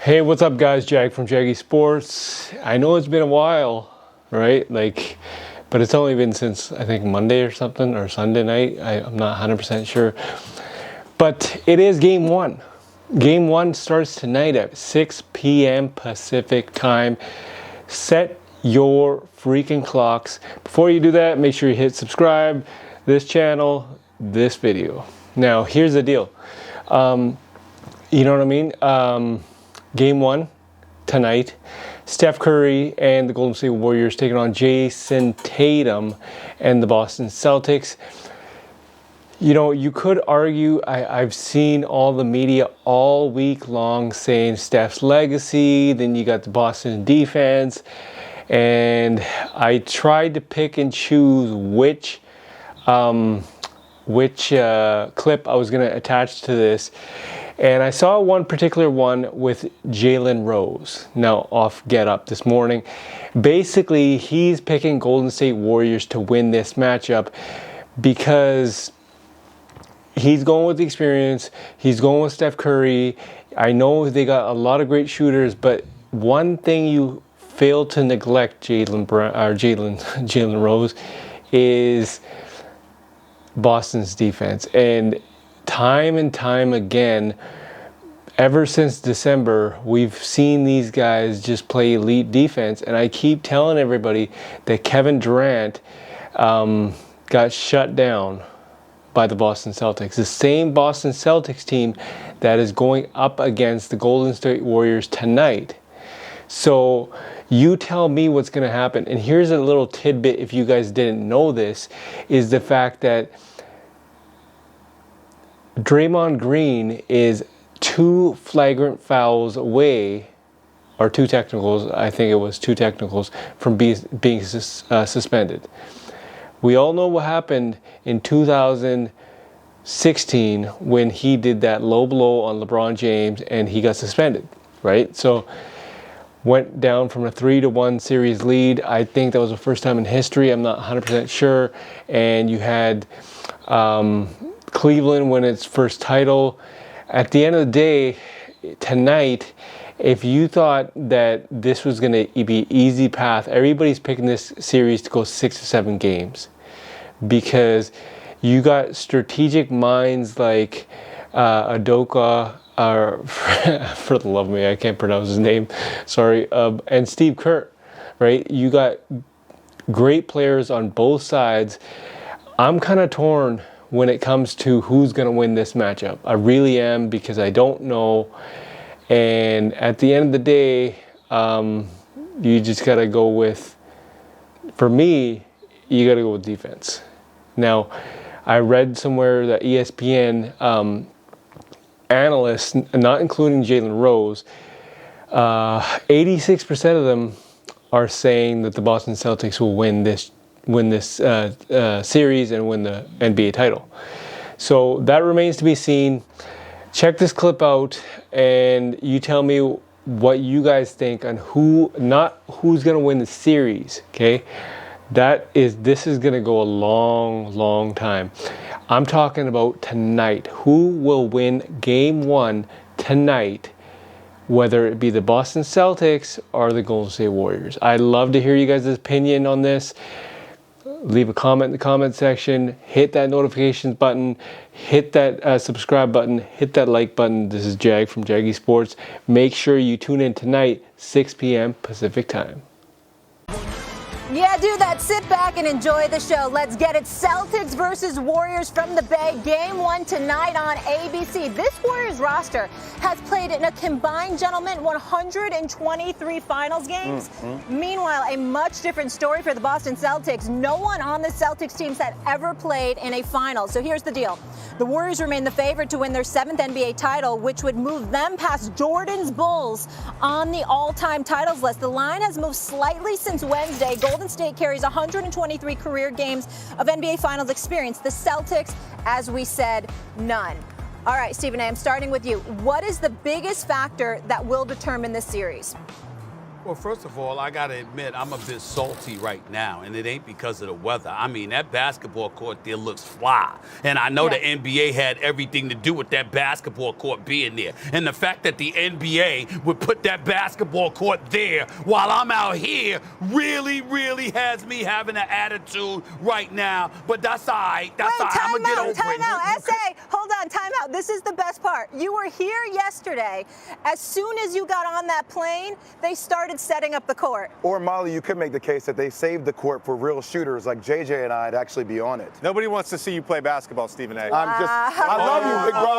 Hey, what's up, guys? Jag from Jaggy Sports. I know it's been a while, right? But it's only been since, I think, Monday or something, or Sunday night. I'm not 100% sure. But it is game one. Game one starts tonight at 6 p.m. Pacific time. Set your freaking clocks. Before you do that, make sure you hit subscribe, this channel, this video. Now, here's the deal. You know what I mean? Game one tonight. Steph Curry and the Golden State Warriors taking on Jason Tatum and the Boston Celtics. You know, you could argue, I've seen all the media all week long saying Steph's legacy, then you got the Boston defense, and I tried to pick and choose which clip I was going to attach to this. And I saw one particular one with Jalen Rose, now off Get Up this morning. Basically, he's picking Golden State Warriors to win this matchup because he's going with the experience. He's going with Steph Curry. I know they got a lot of great shooters, but one thing you fail to neglect, Jalen Rose, is Boston's defense. And time again, ever since December, we've seen these guys just play elite defense. And I keep telling everybody that Kevin Durant got shut down by the Boston Celtics. The same Boston Celtics team that is going up against the Golden State Warriors tonight. So you tell me what's going to happen. And here's a little tidbit, if you guys didn't know this, is the fact that Draymond Green is 2 flagrant fouls away, or 2 technicals, I think it was 2 technicals, from being suspended. We all know what happened in 2016 when he did that low blow on LeBron James and he got suspended, right? So went down from a 3-1 series lead. I think that was the first time in history. I'm not 100% sure. And you had Cleveland win its first title. At the end of the day, tonight, if you thought that this was going to be easy path, everybody's picking this series to go 6 or 7 games because you got strategic minds like Adoka, for the love of me, I can't pronounce his name, sorry, and Steve Kerr, right? You got great players on both sides. I'm kind of torn when it comes to who's going to win this matchup. I really am, because I don't know. And at the end of the day, you just got to go with, for me, you got to go with defense. Now, I read somewhere that ESPN analysts, not including Jalen Rose, 86% of them are saying that the Boston Celtics will win this series and win the NBA title. So that remains to be seen. Check this clip out and you tell me what you guys think on who's going to win the series, okay? This is going to go a long time. I'm talking about tonight. Who will win game one tonight, whether it be the Boston Celtics or the Golden State Warriors? I'd love to hear you guys' opinion on this. Leave a comment in the comment section, hit that notifications button, hit that subscribe button, hit that like button. This is Jag from Jaggy Sports. Make sure you tune in tonight, 6 p.m. Pacific time. Yeah, do that. Sit back and enjoy the show. Let's get it. Celtics versus Warriors from the Bay. Game one tonight on ABC. This Warriors roster has played in a combined, gentlemen, 123 finals games. Meanwhile, a much different story for the Boston Celtics. No one on the Celtics teams had ever played in a final. So here's the deal. The Warriors remain the favorite to win their 7th NBA title, which would move them past Jordan's Bulls on the all-time titles list. The line has moved slightly since Wednesday. Golden State carries 123 career games of NBA Finals experience. The Celtics, as we said, none. All right, Stephen A., I'm starting with you. What is the biggest factor that will determine this series? Well, first of all, I got to admit, I'm a bit salty right now, and it ain't because of the weather. I mean, that basketball court there looks fly. And I know the NBA had everything to do with that basketball court being there. And the fact that the NBA would put that basketball court there while I'm out here really, really has me having an attitude right now. But that's all right. That's all right. I'm going to get over it. Time out. S.A., hold on, time out. This is the best part. You were here yesterday. As soon as you got on that plane, they started setting up the court. Or, Molly, you could make the case that they saved the court for real shooters like JJ and I to actually be on it. Nobody wants to see you play basketball, Stephen A. I love you, Big Bro.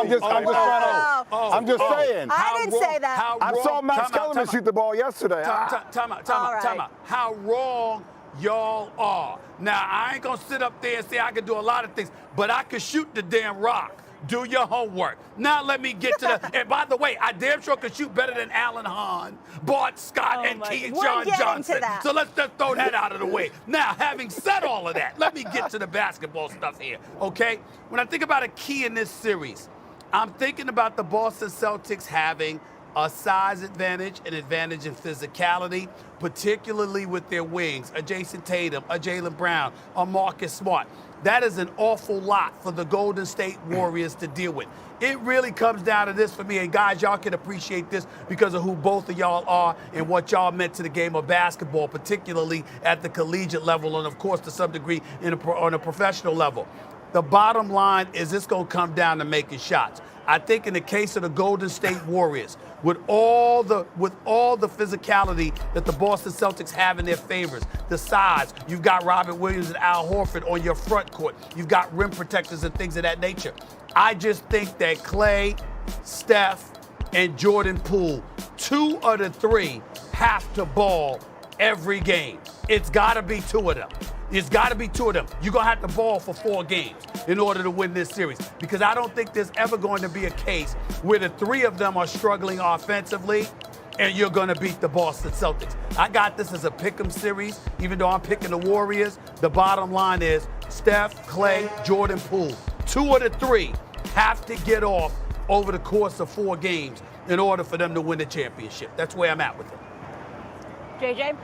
I'm just saying. I didn't say that. I saw Max Kellerman shoot the ball yesterday. Time out. How wrong y'all are. Now, I ain't going to sit up there and say I can do a lot of things, but I can shoot the damn rock. Do your homework. Now let me get to the, and by the way, I damn sure can shoot better than Alan Hahn, Bart Scott, and Keyshawn Johnson. So let's just throw that out of the way. Now, having said all of that, let me get to the basketball stuff here, okay? When I think about a key in this series, I'm thinking about the Boston Celtics having a size advantage, an advantage in physicality, particularly with their wings, a Jason Tatum, a Jaylen Brown, a Marcus Smart. That is an awful lot for the Golden State Warriors to deal with. It really comes down to this for me, and guys, y'all can appreciate this because of who both of y'all are and what y'all meant to the game of basketball, particularly at the collegiate level and, of course, to some degree on a professional level. The bottom line is it's going to come down to making shots. I think in the case of the Golden State Warriors, with all the physicality that the Boston Celtics have in their favors, the size, you've got Robert Williams and Al Horford on your front court. You've got rim protectors and things of that nature. I just think that Clay, Steph, and Jordan Poole, 2 of the 3, have to ball every game. It's got to be 2 of them. It's got to be 2 of them. You're going to have to ball for 4 games in order to win this series, because I don't think there's ever going to be a case where the 3 of them are struggling offensively and you're going to beat the Boston Celtics. I got this as a pick'em series, even though I'm picking the Warriors. The bottom line is Steph, Clay, Jordan Poole, 2 of the 3 have to get off over the course of 4 games in order for them to win the championship. That's where I'm at with it. JJ?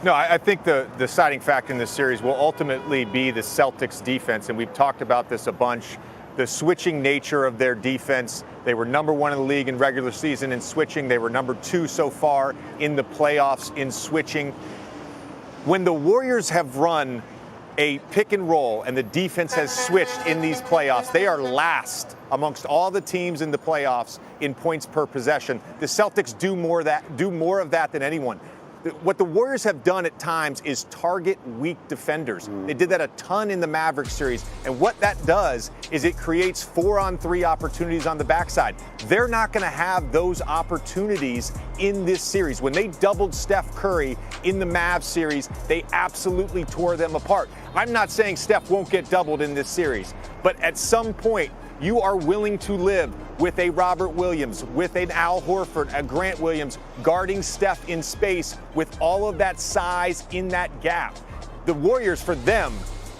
No, I think the deciding factor in this series will ultimately be the Celtics defense, and we've talked about this a bunch. The switching nature of their defense. They were number 1 in the league in regular season in switching. They were number 2 so far in the playoffs in switching. When the Warriors have run a pick and roll and the defense has switched in these playoffs, they are last amongst all the teams in the playoffs in points per possession. The Celtics do more of that than anyone. What the Warriors have done at times is target weak defenders. They did that a ton in the Mavericks series. And what that does is it creates 4-on-3 opportunities on the backside. They're not going to have those opportunities in this series. When they doubled Steph Curry in the Mavs series, they absolutely tore them apart. I'm not saying Steph won't get doubled in this series, but at some point, you are willing to live with a Robert Williams, with an Al Horford, a Grant Williams, guarding Steph in space with all of that size in that gap. The Warriors, for them,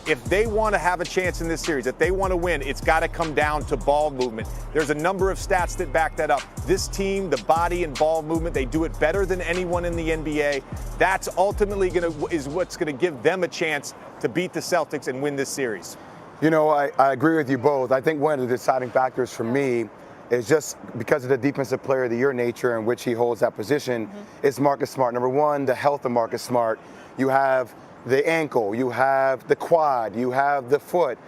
if they want to have a chance in this series, if they want to win, it's got to come down to ball movement. There's a number of stats that back that up. This team, the body and ball movement, they do it better than anyone in the NBA. That's ultimately is what's going to give them a chance to beat the Celtics and win this series. You know, I agree with you both. I think one of the deciding factors for me is just because of the defensive player of the year nature in which he holds that position, is Marcus Smart. Number 1, the health of Marcus Smart. You have the ankle, you have the quad, you have the foot.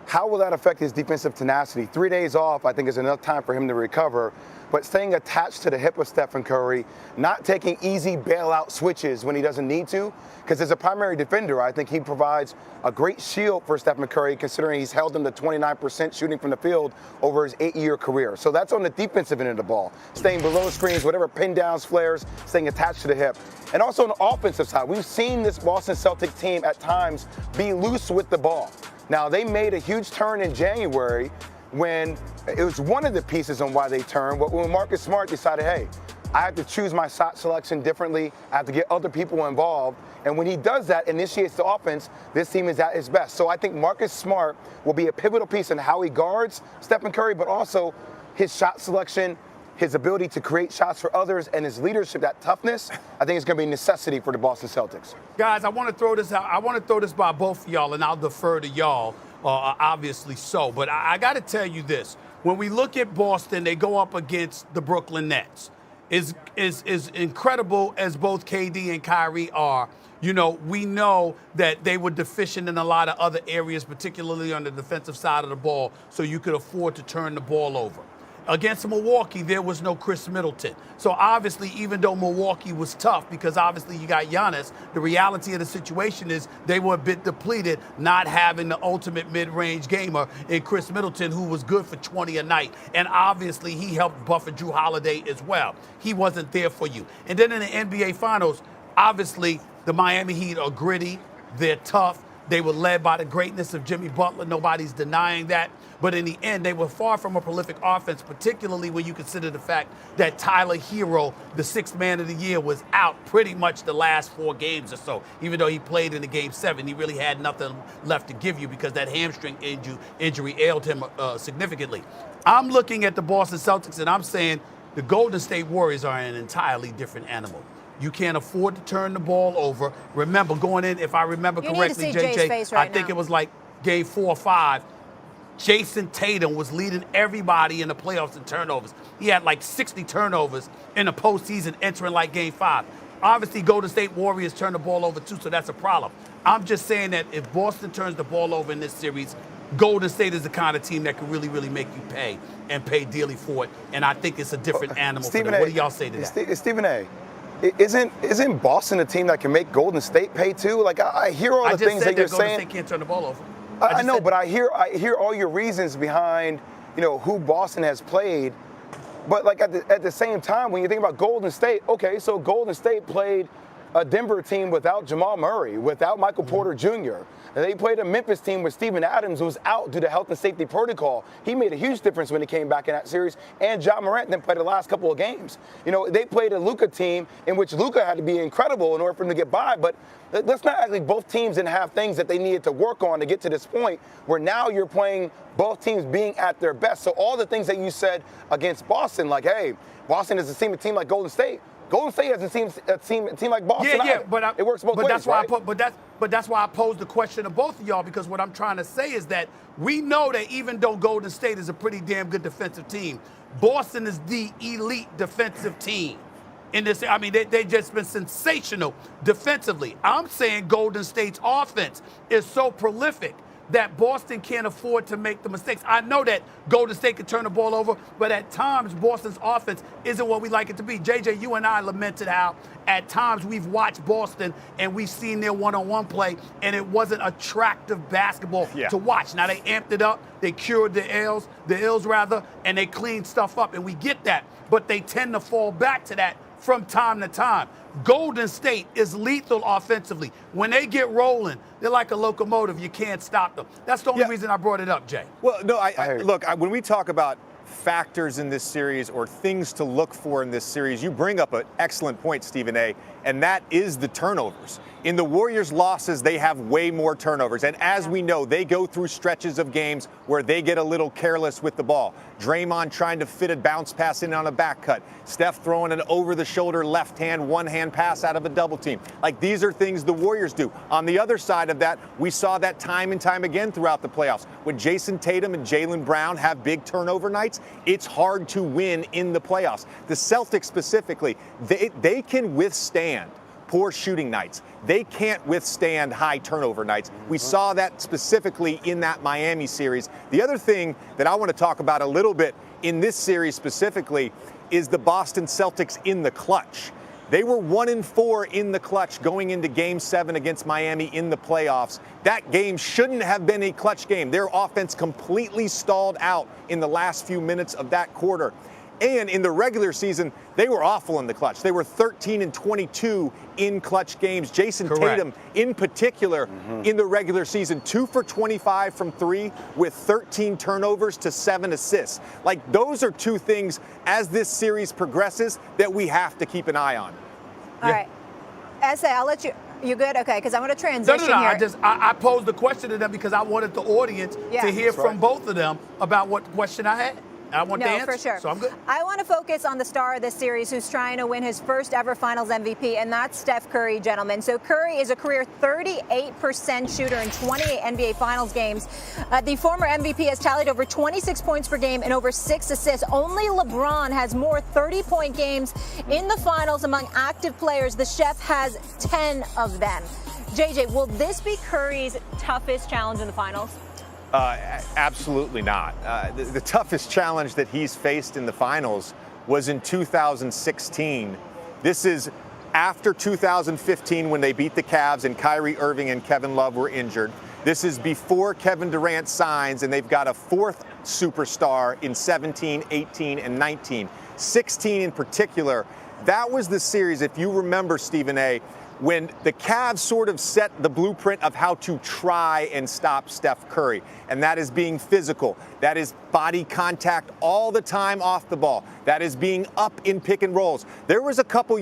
How will that affect his defensive tenacity? 3 days off, I think, is enough time for him to recover. But staying attached to the hip of Stephen Curry, not taking easy bailout switches when he doesn't need to, because as a primary defender, I think he provides a great shield for Stephen Curry, considering he's held him to 29% shooting from the field over his 8-year career. So that's on the defensive end of the ball. Staying below screens, whatever pin downs, flares, staying attached to the hip. And also on the offensive side, we've seen this Boston Celtics team at times be loose with the ball. Now, they made a huge turn in January when it was one of the pieces on why they turned, but when Marcus Smart decided, hey, I have to choose my shot selection differently, I have to get other people involved, and when he does that, initiates the offense, this team is at its best. So I think Marcus Smart will be a pivotal piece in how he guards Stephen Curry, but also his shot selection, his ability to create shots for others, and his leadership, that toughness, I think is going to be a necessity for the Boston Celtics. Guys, I want to throw this out. I want to throw this by both of y'all, and I'll defer to y'all, obviously so. But I got to tell you this. When we look at Boston, they go up against the Brooklyn Nets. Is incredible as both KD and Kyrie are. You know, we know that they were deficient in a lot of other areas, particularly on the defensive side of the ball, so you could afford to turn the ball over. Against Milwaukee, there was no Chris Middleton. So obviously, even though Milwaukee was tough, because obviously you got Giannis, the reality of the situation is they were a bit depleted, not having the ultimate mid-range gamer in Chris Middleton, who was good for 20 a night. And obviously, he helped buffer Drew Holiday as well. He wasn't there for you. And then in the NBA Finals, obviously, the Miami Heat are gritty. They're tough. They were led by the greatness of Jimmy Butler. Nobody's denying that. But in the end, they were far from a prolific offense, particularly when you consider the fact that Tyler Hero, the sixth man of the year, was out pretty much the last 4 games or so. Even though he played in the Game 7, he really had nothing left to give you because that hamstring injury ailed him significantly. I'm looking at the Boston Celtics, and I'm saying the Golden State Warriors are an entirely different animal. You can't afford to turn the ball over. Remember, going in, if I remember correctly, JJ, I think it was like game 4 or 5. Jason Tatum was leading everybody in the playoffs in turnovers. He had like 60 turnovers in the postseason entering like game 5. Obviously, Golden State Warriors turn the ball over too, so that's a problem. I'm just saying that if Boston turns the ball over in this series, Golden State is the kind of team that can really, really make you pay and pay dearly for it. And I think it's a different animal for them. What do y'all say to that? Stephen A., isn't Boston a team that can make Golden State pay too? Like I hear all the things that you're saying. Golden State can't turn the ball over. I know, but I hear all your reasons behind, you know, who Boston has played. But like at the same time, when you think about Golden State, okay, so Golden State played a Denver team without Jamal Murray, without Michael Porter Jr. And they played a Memphis team with Steven Adams, who was out due to health and safety protocol. He made a huge difference when he came back in that series. And Ja Morant then played the last couple of games. You know, they played a Luka team in which Luka had to be incredible in order for him to get by. But let's not act like both teams didn't have things that they needed to work on to get to this point where now you're playing both teams being at their best. So all the things that you said against Boston, like, hey, Boston doesn't seem a team like Golden State. Golden State doesn't seem a team like Boston. Yeah, but it works both ways. That's why right? that's why I posed the question to both of y'all, because what I'm trying to say is that we know that even though Golden State is a pretty damn good defensive team, Boston is the elite defensive team. In this, I mean, they just been sensational defensively. I'm saying Golden State's offense is so prolific that Boston can't afford to make the mistakes. I know that Golden State can turn the ball over, but at times Boston's offense isn't what we like it to be. JJ, you and I lamented how at times we've watched Boston and we've seen their one-on-one play, and it wasn't attractive basketball to watch. Now they amped it up, they cured the ills, and they cleaned stuff up, and we get that. But they tend to fall back to that from time to time. Golden State is lethal offensively. When they get rolling, they're like a locomotive. You can't stop them. That's the only reason I brought it up, Jay. Well, no, look, when we talk about factors in this series or things to look for in this series, you bring up an excellent point, Stephen A., and that is the turnovers. In the Warriors' losses, they have way more turnovers. And as we know, they go through stretches of games where they get a little careless with the ball. Draymond trying to fit a bounce pass in on a back cut. Steph throwing an over-the-shoulder left-hand, one-hand pass out of a double team. Like, these are things the Warriors do. On the other side of that, we saw that time and time again throughout the playoffs. When Jason Tatum and Jaylen Brown have big turnover nights, it's hard to win in the playoffs. The Celtics specifically, they can withstand poor shooting nights. They can't withstand high turnover nights. We saw that specifically in that Miami series. The other thing that I want to talk about a little bit in this series specifically is the Boston Celtics in the clutch. They were 1-4 in the clutch going into Game 7 against Miami in the playoffs. That game shouldn't have been a clutch game. Their offense completely stalled out in the last few minutes of that quarter. And in the regular season, they were awful in the clutch. They were 13-22 in clutch games. Jason Tatum, in particular, in the regular season, 2 for 25 from 3 with 13 turnovers to 7 assists. Like, those are two things as this series progresses that we have to keep an eye on. All right. Essay, I'll let you. You good? Okay, because I'm going to transition here. I posed the question to them because I wanted the audience to hear from both of them about what question I had. I want the No, answer, for sure. so I'm good. I want to focus on the star of this series who's trying to win his first ever Finals MVP, and that's Steph Curry, gentlemen. So Curry is a career 38% shooter in 28 NBA Finals games. The former MVP has tallied over 26 points per game and over 6 assists. Only LeBron has more 30-point games in the Finals among active players. The Chef has 10 of them. JJ, will this be Curry's toughest challenge in the Finals? Absolutely not. The toughest challenge that he's faced in the finals was in 2016. This is after 2015 when they beat the Cavs and Kyrie Irving and Kevin Love were injured. This is before Kevin Durant signs, and they've got a fourth superstar in 17, 18, and 19. 16 in particular. That was the series, if you remember, Stephen A., when the Cavs sort of set the blueprint of how to try and stop Steph Curry. And that is being physical. That is body contact all the time off the ball. That is being up in pick and rolls. There was a couple